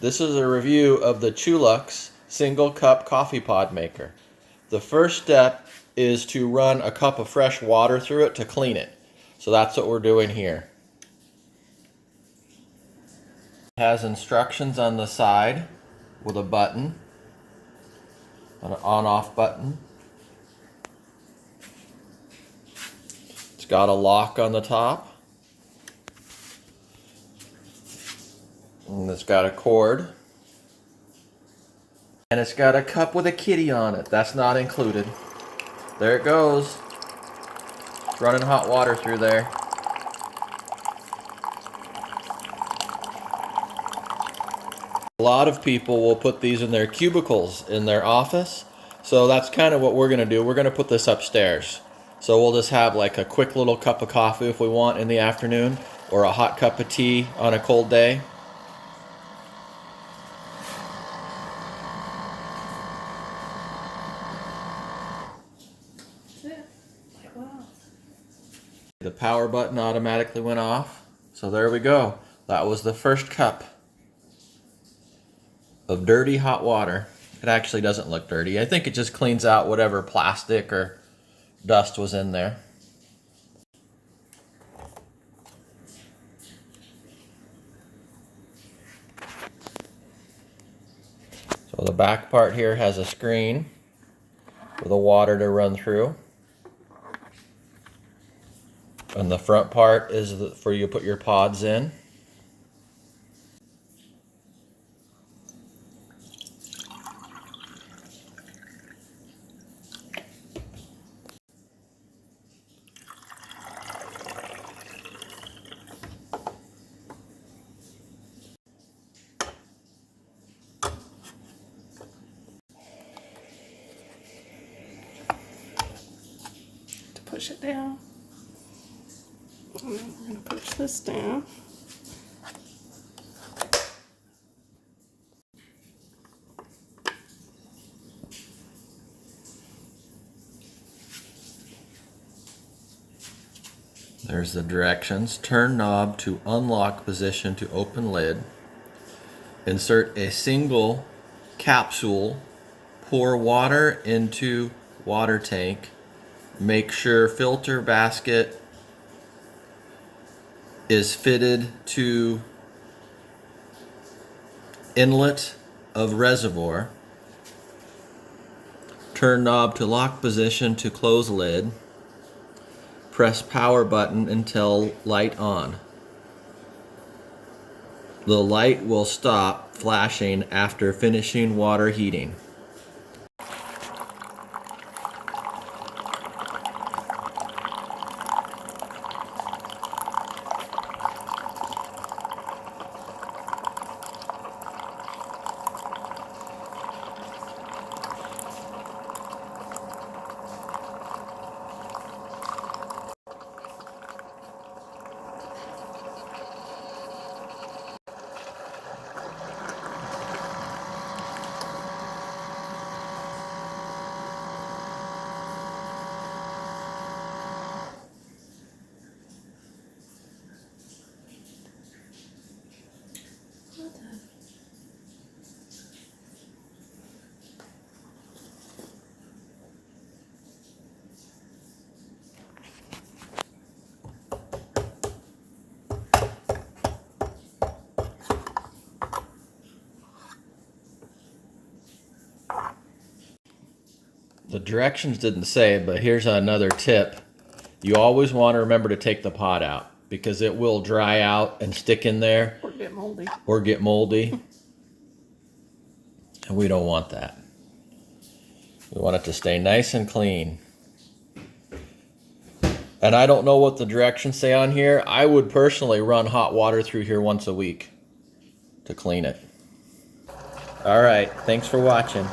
This is a review of the CHULUX single cup coffee pod maker. The first step is to run a cup of fresh water through it to clean it. So that's what we're doing here. It has instructions on the side with a button, an on-off button. It's got a lock on the top. And it's got a cord. And it's got a cup with a kitty on it. That's not included. There it goes. Running hot water through there. A lot of people will put these in their cubicles in their office. So that's kind of what we're going to do. We're going to put this upstairs. So we'll just have like a quick little cup of coffee if we want in the afternoon, or a hot cup of tea on a cold day. The power button automatically went off. So there we go. That was the first cup of dirty hot water. It actually doesn't look dirty. I think it just cleans out whatever plastic or dust was in there. So the back part here has a screen with the water to run through. And the front part is for you to put your pods in. To push it down. And then we're going to push this down. There's the directions. Turn knob to unlock position to open lid. Insert a single capsule. Pour water into water tank. Make sure filter basket is fitted to inlet of reservoir. Turn knob to lock position to close lid. Press power button until light on. The light will stop flashing after finishing water heating. The directions didn't say, but here's another tip. You always want to remember to take the pod out, because it will dry out and stick in there. Or get moldy. Or get moldy. And we don't want that. We want it to stay nice and clean. And I don't know what the directions say on here. I would personally run hot water through here once a week to clean it. All right, thanks for watching.